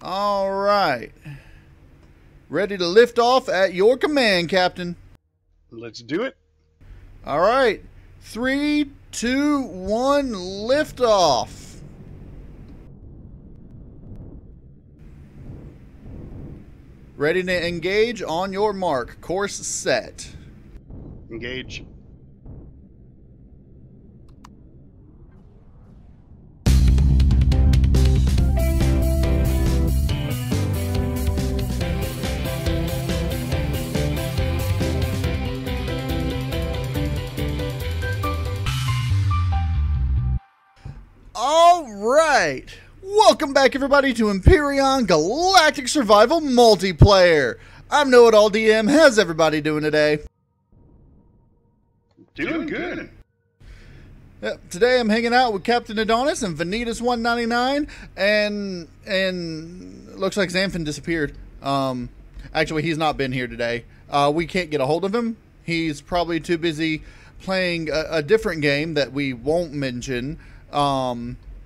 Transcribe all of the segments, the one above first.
All right. Ready to lift off at your command, Captain. Let's do it. All right. 3, 2, 1, lift off. Ready to engage on your mark. Course set. Engage. All right. Welcome back, everybody, to Empyrion Galactic Survival Multiplayer. I'm KnowItAllDM. How's everybody doing today? Doing good. Yep, today I'm hanging out with Captain Adonis and Vanitas 199, and looks like Zanfen disappeared. Actually, he's not been here today. We can't get a hold of him. He's probably too busy playing a different game that we won't mention,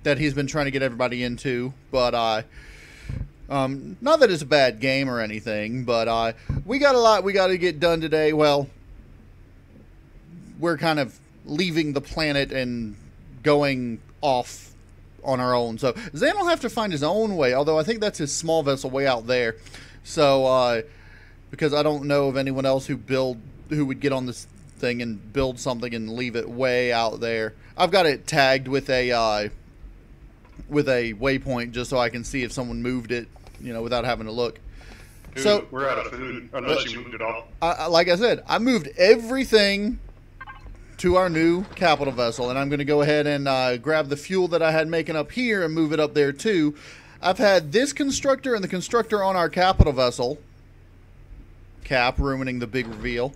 that he's been trying to get everybody into. But not that it's a bad game or anything, but we got a lot we got to get done today. Well, we're kind of leaving the planet and going off on our own. So Zan will have to find his own way, although I think that's his small vessel way out there. So because I don't know of anyone else who would get on this thing and build something and leave it way out there. I've got it tagged with a waypoint just so I can see if someone moved it, you know, without having to look. Dude, so we're out of food unless you moved it all. Like I said, I moved everything to our new capital vessel, and I'm going to go ahead and grab the fuel that I had making up here and move it up there too. I've had this constructor and the constructor on our capital vessel. Cap, ruining the big reveal.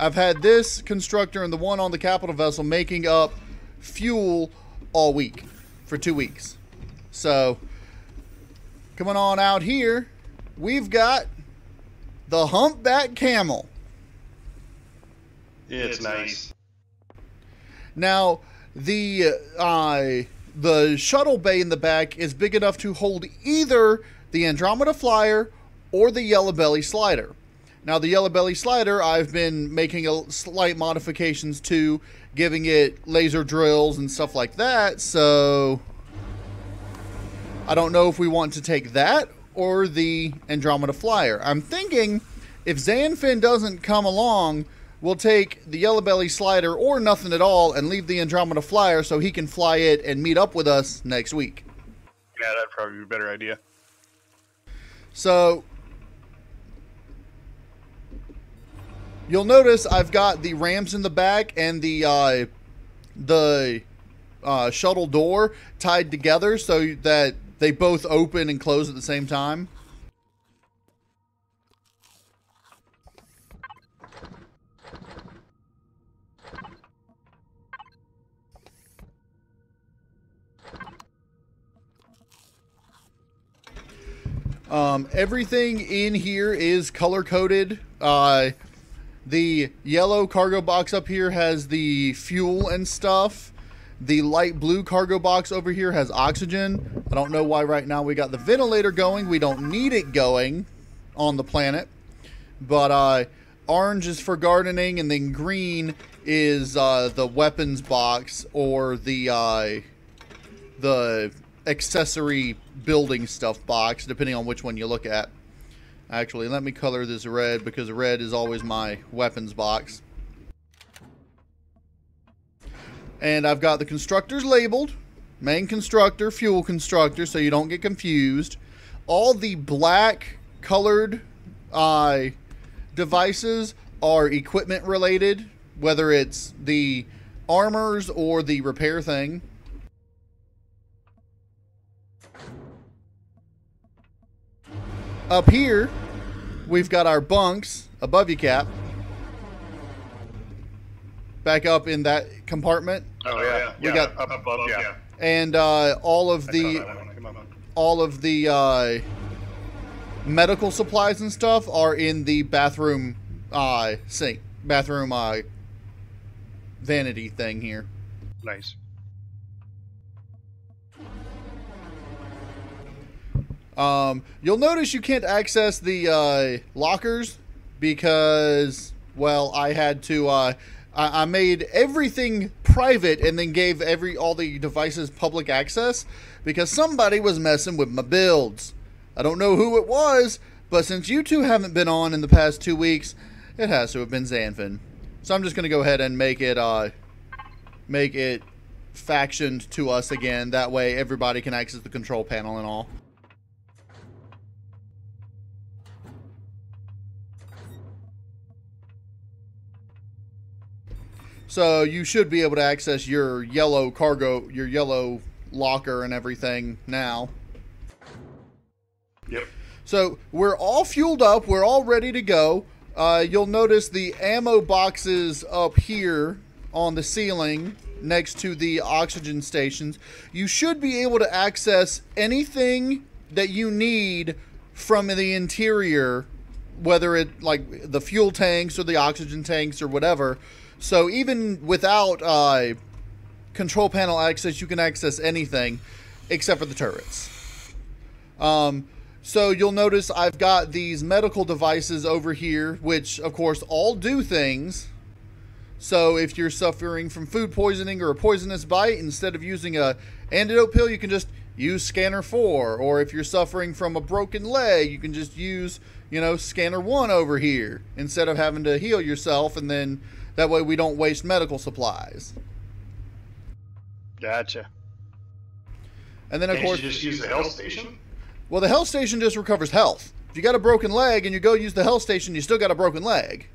I've had this constructor and the one on the capital vessel making up fuel all week for 2 weeks. So coming on out here, we've got the humpback camel. It's nice. Now, the shuttle bay in the back is big enough to hold either the Andromeda Flyer or the Yellow Belly Slider. Now, the Yellow Belly Slider, I've been making slight modifications to, giving it laser drills and stuff like that, so I don't know if we want to take that or the Andromeda Flyer. I'm thinking if Zanfen doesn't come along, we'll take the Yellow Belly Slider or nothing at all and leave the Andromeda Flyer so he can fly it and meet up with us next week. Yeah, that'd probably be a better idea. So you'll notice I've got the ramps in the back and the shuttle door tied together so that they both open and close at the same time. Everything in here is color-coded. The yellow cargo box up here has the fuel and stuff. The light blue cargo box over here has oxygen. I don't know why right now we got the ventilator going. We don't need it going on the planet. But orange is for gardening, and then green is the weapons box or the accessory building stuff box, depending on which one you look at. Actually, let me color this red because red is always my weapons box. And I've got the constructors labeled. Main constructor, fuel constructor, so you don't get confused. All the black colored devices are equipment related, whether it's the armors or the repair thing. Up here, we've got our bunks above you, Cap. Back up in that compartment. Oh yeah, We got up above, yeah. And all of the medical supplies and stuff are in the bathroom vanity thing here. Nice. You'll notice you can't access the lockers because, well, I had to. I made everything private and then gave all the devices public access because somebody was messing with my builds. I don't know who it was, but since you two haven't been on in the past 2 weeks, it has to have been Zanfen. So I'm just going to go ahead and make it factioned to us again. That way everybody can access the control panel and all. So you should be able to access your yellow cargo, your yellow locker and everything now. Yep. So we're all fueled up. We're all ready to go. You'll notice the ammo boxes up here on the ceiling next to the oxygen stations. You should be able to access anything that you need from the interior, whether it like the fuel tanks or the oxygen tanks or whatever. So even without control panel access, you can access anything except for the turrets. So you'll notice I've got these medical devices over here, which of course all do things. So if you're suffering from food poisoning or a poisonous bite, instead of using a antidote pill, you can just use scanner 4. Or if you're suffering from a broken leg, you can just use, you know, scanner 1 over here instead of having to heal yourself, and then that way we don't waste medical supplies. Gotcha. And then of course, you just use the health station? Well, the health station just recovers health. If you got a broken leg and you go use the health station, you still got a broken leg.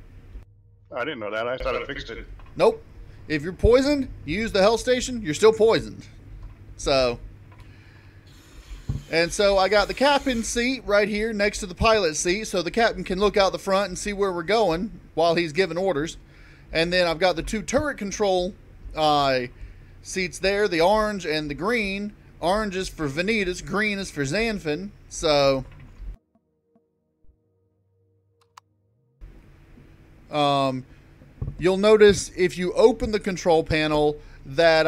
I didn't know that. I thought it fixed it. Nope. If you're poisoned, you use the health station, you're still poisoned. So, and so I got the captain's seat right here next to the pilot seat, so the captain can look out the front and see where we're going while he's giving orders. And then I've got the 2 turret control seats there, the orange and the green. Orange is for Vanitas, green is for Zanfen. So, you'll notice if you open the control panel that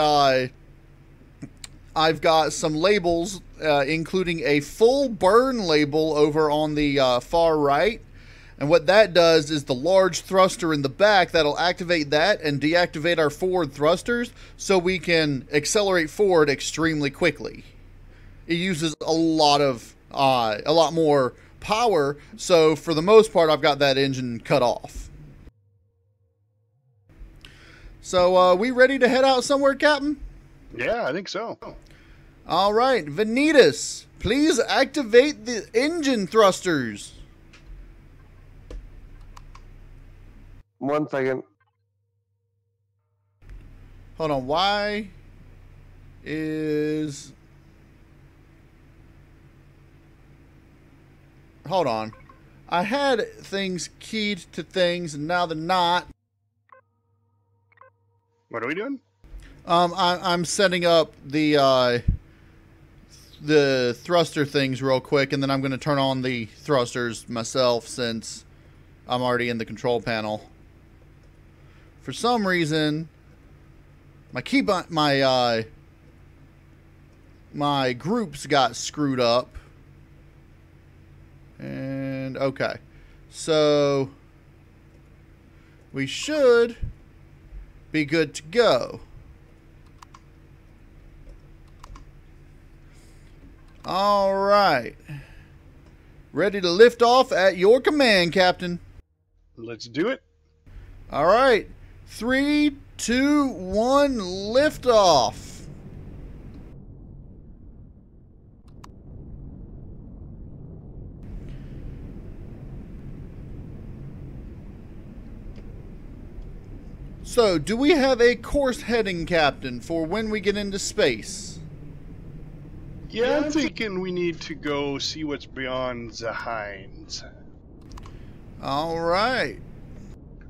I've got some labels, including a full burn label over on the far right. And what that does is the large thruster in the back, that'll activate that and deactivate our forward thrusters so we can accelerate forward extremely quickly. It uses a lot more power, so for the most part I've got that engine cut off. So we ready to head out somewhere, Captain? Yeah, I think so. All right, Vanitas, please activate the engine thrusters. 1 second. Hold on, why is... Hold on. I had things keyed to things, and now they're not. What are we doing? I'm setting up the thruster things real quick, and then I'm going to turn on the thrusters myself since I'm already in the control panel. For some reason, my groups got screwed up. And okay, so we should be good to go. All right, ready to lift off at your command, Captain. Let's do it. All right, 3, 2, 1, lift off. So, do we have a course heading, Captain, for when we get into space? Yeah, I'm thinking we need to go see what's beyond Zeyhines. All right.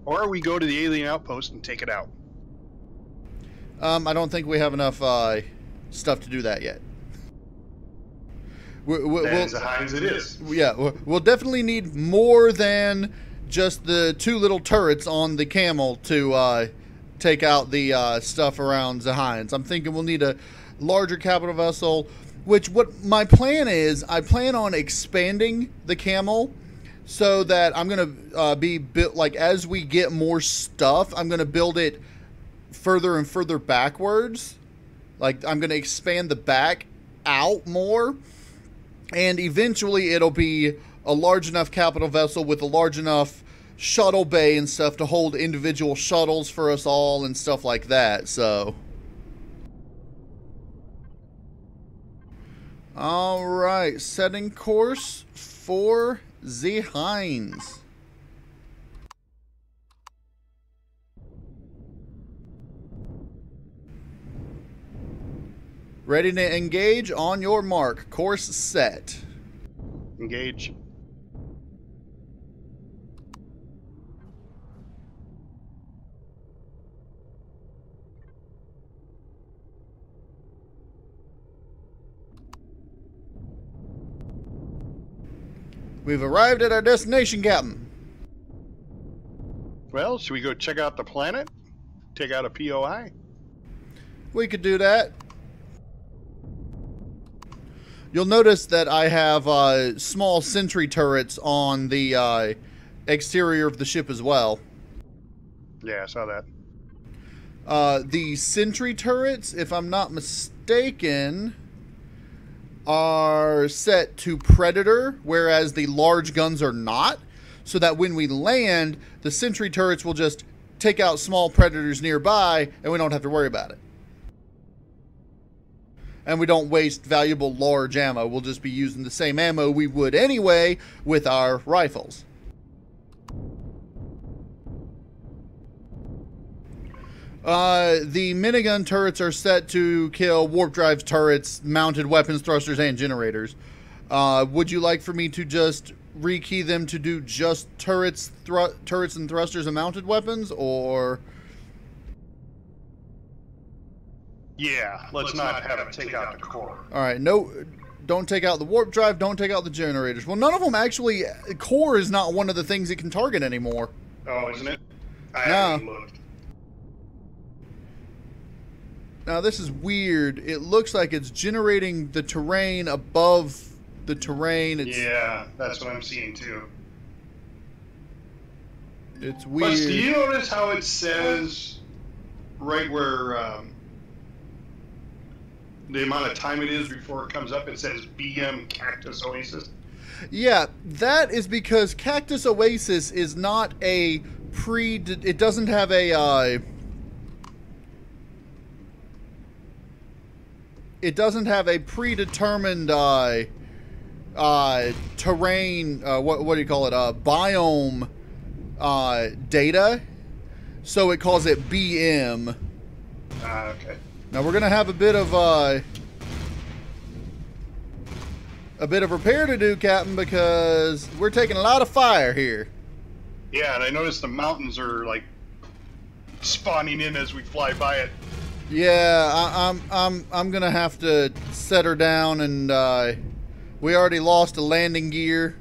Or we go to the alien outpost and take it out. I don't think we have enough stuff to do that yet. Then Zeyhines it is. Yeah, we'll definitely need more than just the 2 little turrets on the camel to take out the stuff around Zeyhines. I'm thinking we'll need a larger capital vessel, Which, what my plan is, I plan on expanding the camel so that I'm going to be built, like, as we get more stuff, I'm going to build it further and further backwards. Like, I'm going to expand the back out more, and eventually it'll be a large enough capital vessel with a large enough shuttle bay and stuff to hold individual shuttles for us all and stuff like that. So, all right, setting course for Zeyhines. Ready to engage? On your mark. Course set. Engage. We've arrived at our destination, Captain. Well, should we go check out the planet? Take out a POI? We could do that. You'll notice that I have small sentry turrets on the exterior of the ship as well. Yeah, I saw that. The sentry turrets, if I'm not mistaken, are set to Predator, whereas the large guns are not. So that when we land, the sentry turrets will just take out small predators nearby, and we don't have to worry about it. And we don't waste valuable large ammo. We'll just be using the same ammo we would anyway with our rifles. The minigun turrets are set to kill warp drive turrets, mounted weapons, thrusters, and generators. Would you like for me to just rekey them to do just turrets and thrusters and mounted weapons, or... Yeah, let's not have it take out the core. Alright, no, don't take out the warp drive, don't take out the generators. Well, none of them actually, core is not one of the things it can target anymore. Oh, isn't it? I No. haven't looked. Now, this is weird. It looks like it's generating the terrain above the terrain. Yeah, that's what I'm seeing too. It's weird. Plus, do you notice how it says right where the amount of time it is before it comes up? It says BM Cactus Oasis. Yeah, that is because Cactus Oasis is not a it doesn't have a it doesn't have a predetermined terrain, what do you call it, biome data, so it calls it BM. Okay. Now we're gonna have a bit of repair to do, Captain, because we're taking a lot of fire here. Yeah, and I noticed the mountains are like spawning in as we fly by it. Yeah, I'm gonna have to set her down, and we already lost a landing gear.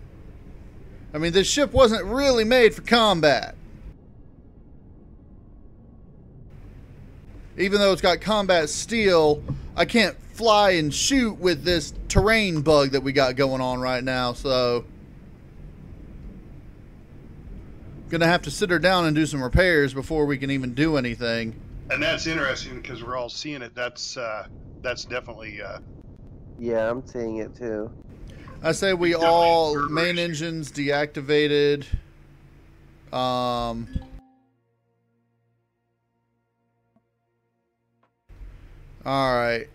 I mean, this ship wasn't really made for combat. Even though it's got combat steel, I can't fly and shoot with this terrain bug that we got going on right now, so gonna have to sit her down and do some repairs before we can even do anything. And that's interesting because we're all seeing it. That's definitely. Yeah, I'm seeing it too. I say we Definitely all a main engines deactivated. All right.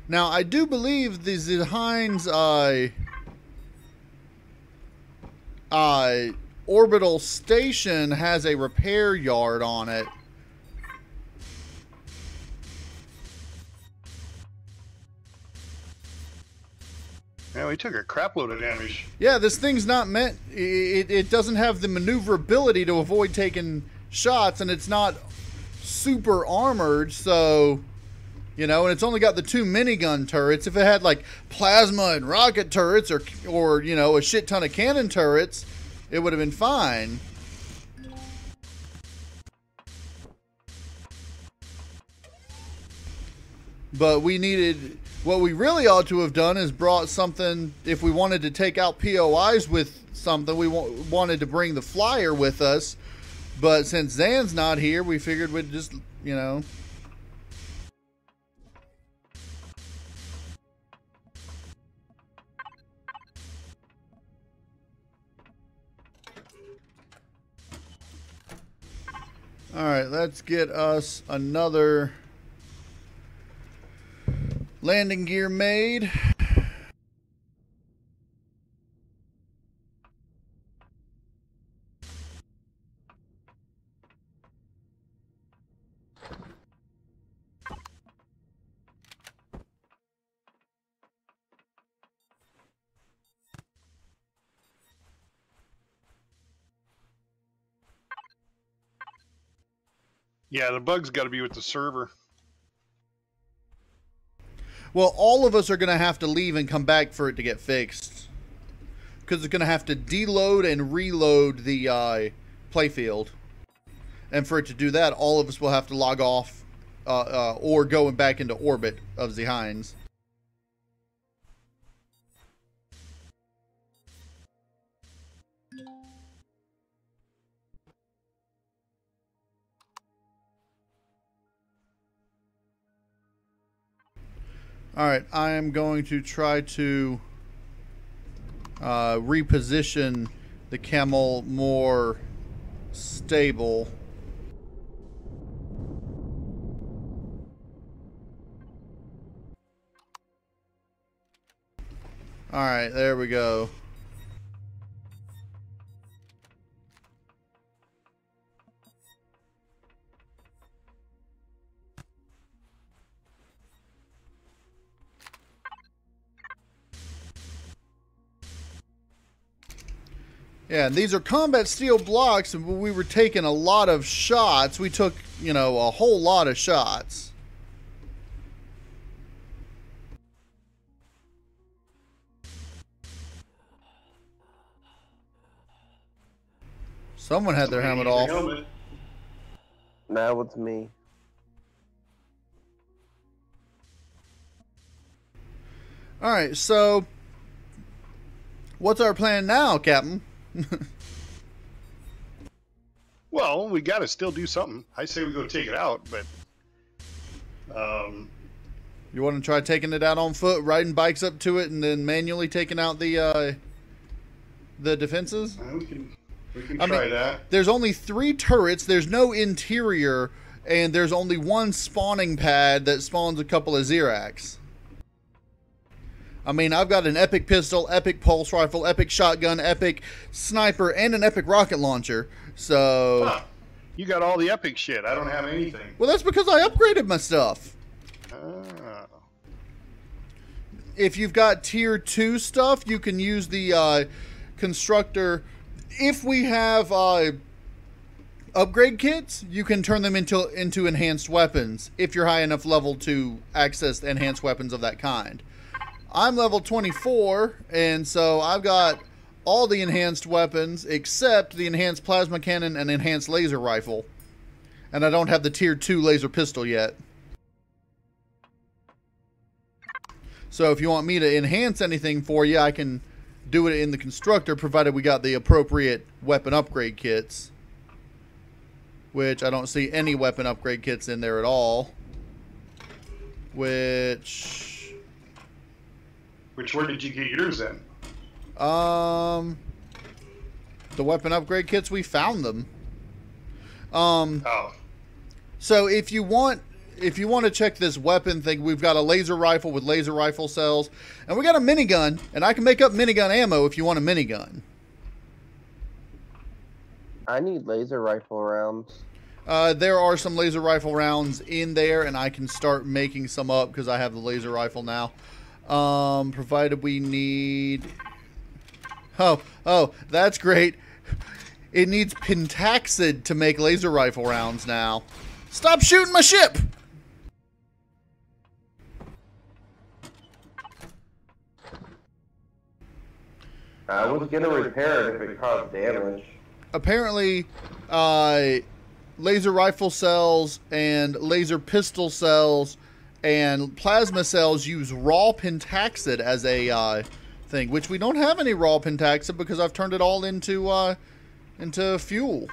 Now I do believe the Zeyhines orbital station has a repair yard on it. Yeah, we took a crap load of damage. Yeah, this thing's not meant... It doesn't have the maneuverability to avoid taking shots, and it's not super armored, so... You know, and it's only got the 2 minigun turrets. If it had, like, plasma and rocket turrets or you know, a shit ton of cannon turrets, it would have been fine. But we needed, what we really ought to have done is brought something, if we wanted to take out POIs with something, we wanted to bring the flyer with us. But since Zan's not here, we figured we'd just, you know. Alright, let's get us another landing gear made. Yeah, the bug's got to be with the server. Well, all of us are going to have to leave and come back for it to get fixed. Because it's going to have to deload and reload the playfield. And for it to do that, all of us will have to log off or go back into orbit of Zeyhines. Alright, I am going to try to reposition the camel more stable. Alright, there we go. Yeah, and these are combat steel blocks, and we were taking a lot of shots. We took, you know, a whole lot of shots. Someone had their helmet off. Now it's me. Alright, so what's our plan now, Captain? Well, we got to still do something. I say we go take it out, but you want to try taking it out on foot, riding bikes up to it, and then manually taking out the defenses? We can try that. There's only 3 turrets. There's no interior, and there's only one spawning pad that spawns a couple of Zirax. I mean, I've got an epic pistol, epic pulse rifle, epic shotgun, epic sniper, and an epic rocket launcher. So... Huh. You got all the epic shit. I don't have anything. Well, that's because I upgraded my stuff. Oh. If you've got tier 2 stuff, you can use the constructor. If we have upgrade kits, you can turn them into enhanced weapons if you're high enough level to access enhanced weapons of that kind. I'm level 24, and so I've got all the enhanced weapons except the enhanced plasma cannon and enhanced laser rifle. And I don't have the tier 2 laser pistol yet. So if you want me to enhance anything for you, I can do it in the constructor, provided we got the appropriate weapon upgrade kits. Which I don't see any weapon upgrade kits in there at all. Where did you get yours in? The weapon upgrade kits, we found them. Oh. So if you want to check this weapon thing, we've got a laser rifle with laser rifle cells, and we got a minigun, and I can make up minigun ammo if you want a minigun. I need laser rifle rounds. There are some laser rifle rounds in there, and I can start making some up because I have the laser rifle now. Provided we need... Oh, that's great. It needs pentaxid to make laser rifle rounds now. Stop shooting my ship! I was gonna repair it if it caused damage. Apparently, laser rifle cells and laser pistol cells And plasma cells use raw pentaxid as a thing, which we don't have any raw pentaxid because I've turned it all into fuel.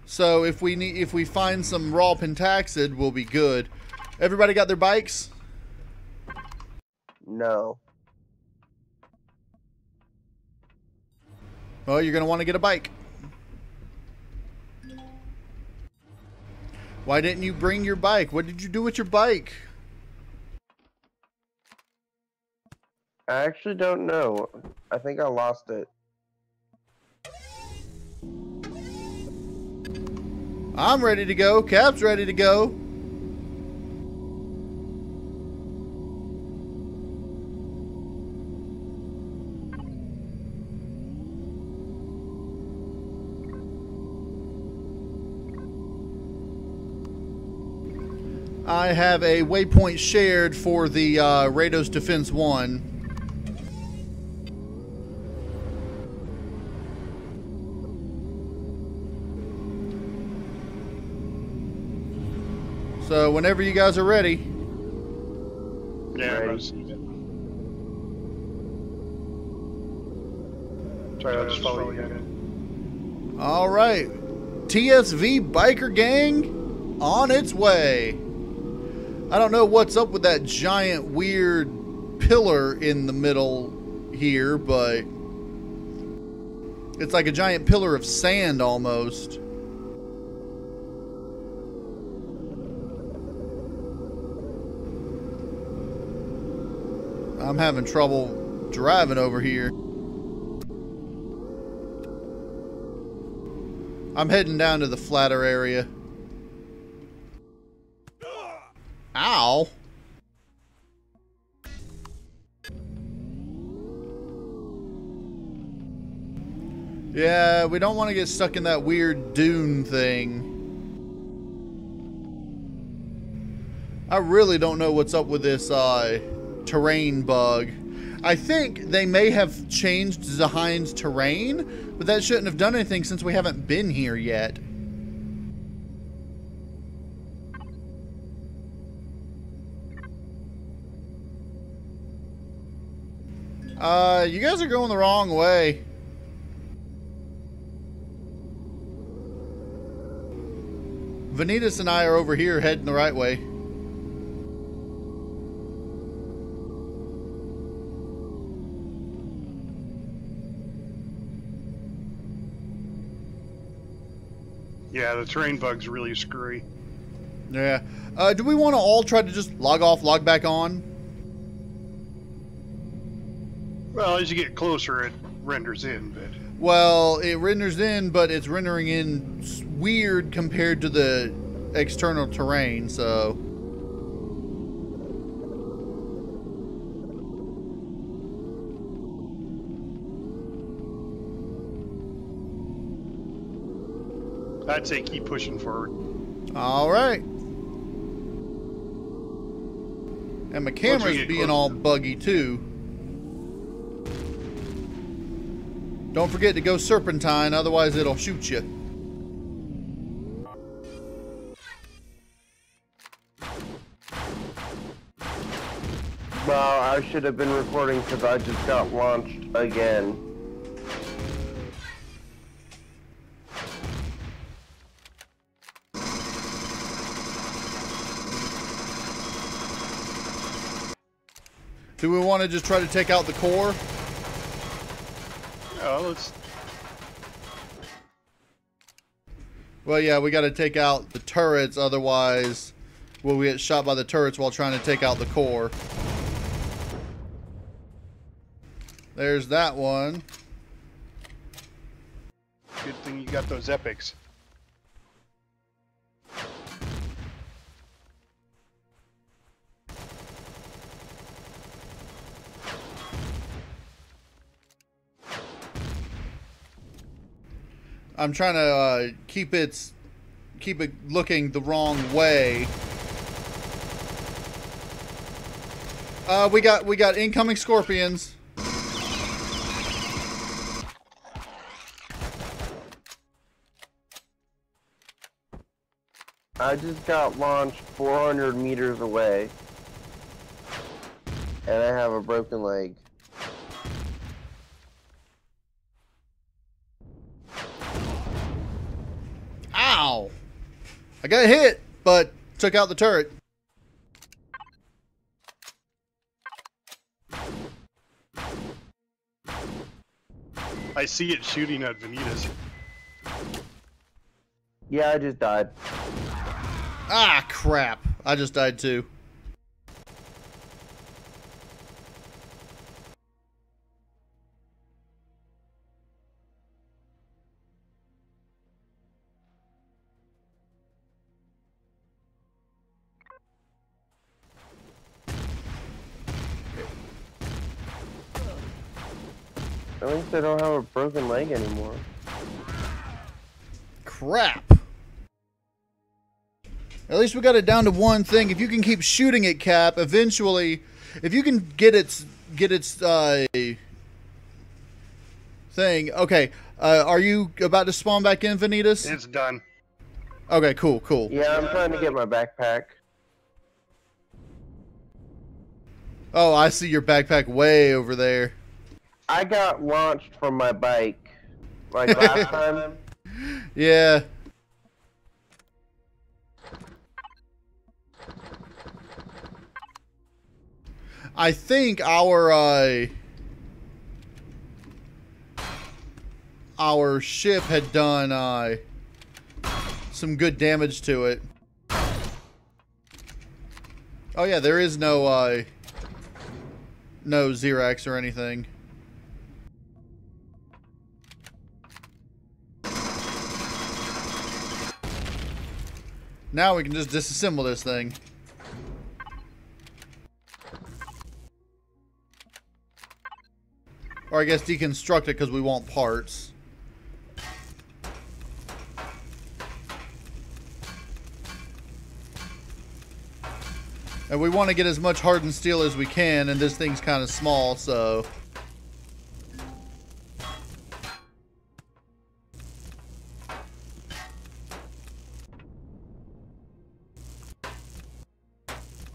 So if we find some raw pentaxid, we'll be good. Everybody got their bikes? No. Well, you're gonna want to get a bike. Why didn't you bring your bike? What did you do with your bike? I actually don't know. I think I lost it. I'm ready to go. Cap's ready to go. I have a waypoint shared for the Rados Defense 1. So whenever you guys are ready. Yeah, Ready. I've seen it. Sorry, I'll just follow you. All right. TSV Biker Gang on its way. I don't know what's up with that giant weird pillar in the middle here, but it's like a giant pillar of sand almost. I'm having trouble driving over here. I'm heading down to the flatter area. Ow. Yeah, we don't want to get stuck in that weird dune thing. I really don't know what's up with this terrain bug. I think they may have changed Zeyhines terrain, but that shouldn't have done anything since we haven't been here yet. You guys are going the wrong way. Vanitas and I are over here heading the right way. Yeah, the terrain bug's really screwy. Yeah. Do we want to all try to just log off, log back on? Well, as you get closer, it renders in, but... Well, it renders in, but it's rendering in weird compared to the external terrain, so... I'd say keep pushing forward. All right. And my camera's being all buggy, too. Don't forget to go serpentine, otherwise it'll shoot you. Well, I should have been recording because I just got launched again. Do we want to just try to take out the core? Yeah, let's... Well, yeah, we got to take out the turrets, otherwise we'll get shot by the turrets while trying to take out the core. There's that one. Good thing you got those epics. I'm trying to keep it looking the wrong way. We got incoming scorpions. I just got launched 400 meters away. And I have a broken leg. Ow! I got hit, but took out the turret. I see it shooting at Vanitas. Yeah, I just died. Ah, crap. I just died too. At least I don't have a broken leg anymore. Crap. At least we got it down to one thing. If you can keep shooting it, Cap, eventually, if you can get its thing. Okay, are you about to spawn back in, Vanitas? It's done. Okay, cool, cool. Yeah, I'm trying to get my backpack. Oh, I see your backpack way over there. I got launched from my bike, like last time. Yeah. I think our ship had done some good damage to it. Oh yeah, there is no no Xerax or anything. Now we can just disassemble this thing. Or I guess deconstruct it because we want parts. And we want to get as much hardened steel as we can, and this thing's kind of small, so...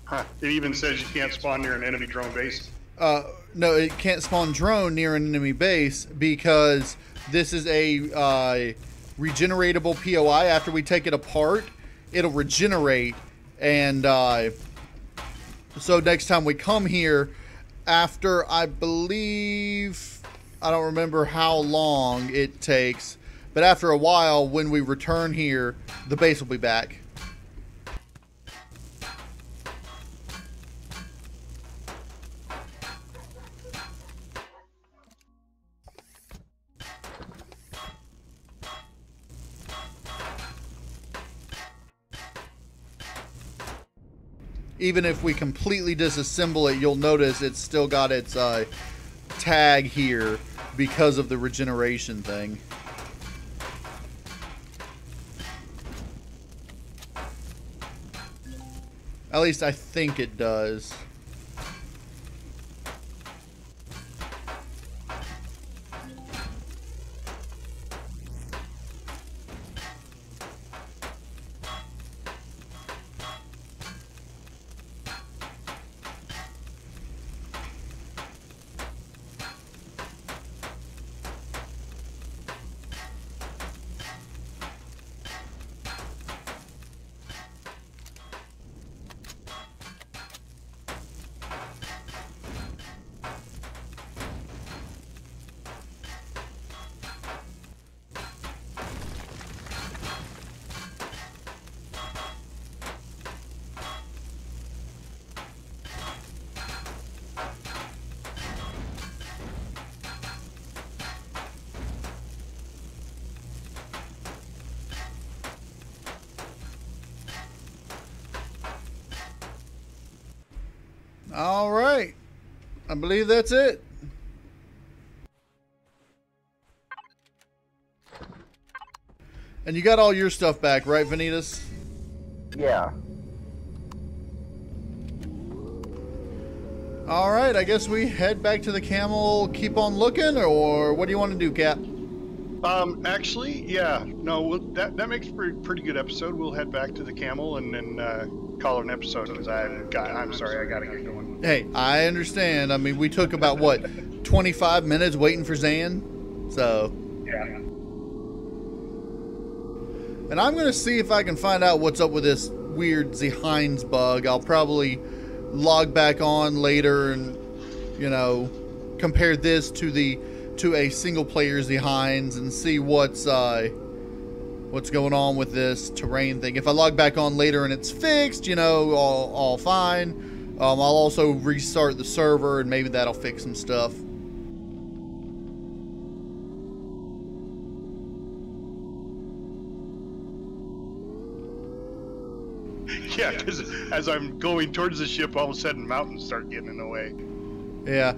Huh. It even says you can't spawn near an enemy drone base. No, it can't spawn drone near an enemy base because this is a regeneratable POI. After we take it apart, it'll regenerate, and so next time we come here, after I believe, I don't remember how long it takes, but after a while, when we return here, the base will be back. Even if we completely disassemble it, you'll notice it's still got its tag here because of the regeneration thing. At least I think it does. All right. I believe that's it. And you got all your stuff back, right, Vanitas? Yeah. All right. I guess we head back to the camel, keep on looking, or what do you want to do, Cap? Actually, yeah. No, that makes for a pretty good episode. We'll head back to the camel and then call it an episode because I'm sorry, I gotta get going. Hey, I understand. I mean, we took about, what, 25 minutes waiting for Zan? So... Yeah. And I'm going to see if I can find out what's up with this weird Zeyhines bug. I'll probably log back on later and, you know, compare this to a single player Zeyhines and see what's going on with this terrain thing. If I log back on later and it's fixed, you know, all fine. I'll also restart the server and maybe that'll fix some stuff. Yeah, because as I'm going towards the ship, all of a sudden mountains start getting in the way. Yeah.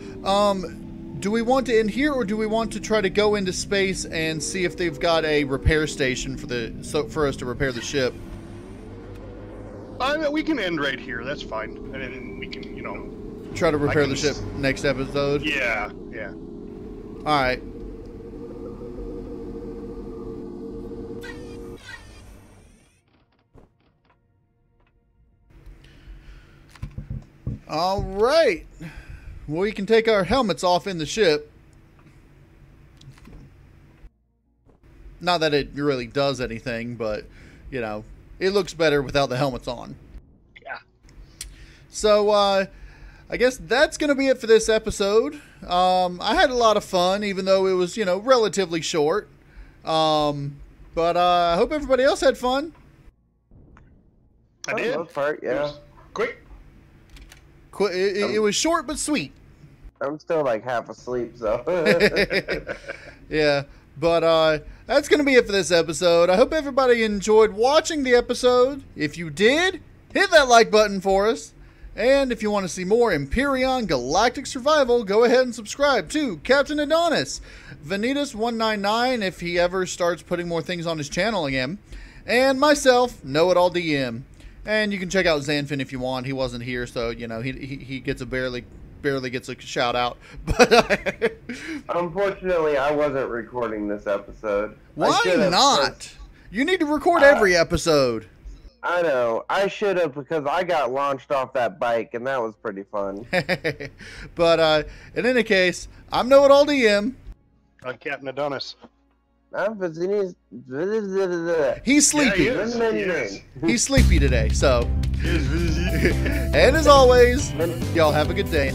Do we want to end here, or do we want to try to go into space and see if they've got a repair station for us to repair the ship? We can end right here. That's fine, and then we can, you know, try to repair the ship next episode. Yeah. All right. All right. Well, we can take our helmets off in the ship. Not that it really does anything, but, you know, it looks better without the helmets on. Yeah. So, I guess that's going to be it for this episode. I had a lot of fun, even though it was, you know, relatively short. But I hope everybody else had fun. I did. Most part, yeah. Quick. It was short but sweet. I'm still like half asleep, so. Yeah, but that's going to be it for this episode. I hope everybody enjoyed watching the episode. If you did, hit that like button for us. And if you want to see more Empyrion Galactic Survival, go ahead and subscribe to Captain Adonis, Vanitas199 if he ever starts putting more things on his channel again, and myself, KnowItAllDM. And you can check out Zanfen if you want. He wasn't here, so, you know, he gets a barely gets a shout out. But unfortunately, I wasn't recording this episode. Why not? You need to record every episode. I know. I should have, because I got launched off that bike, and that was pretty fun. But in any case, I'm KnowItAllDM. I'm Captain Adonis. He's sleepy. Yeah, he is. He's sleepy today, so. And as always, y'all have a good day.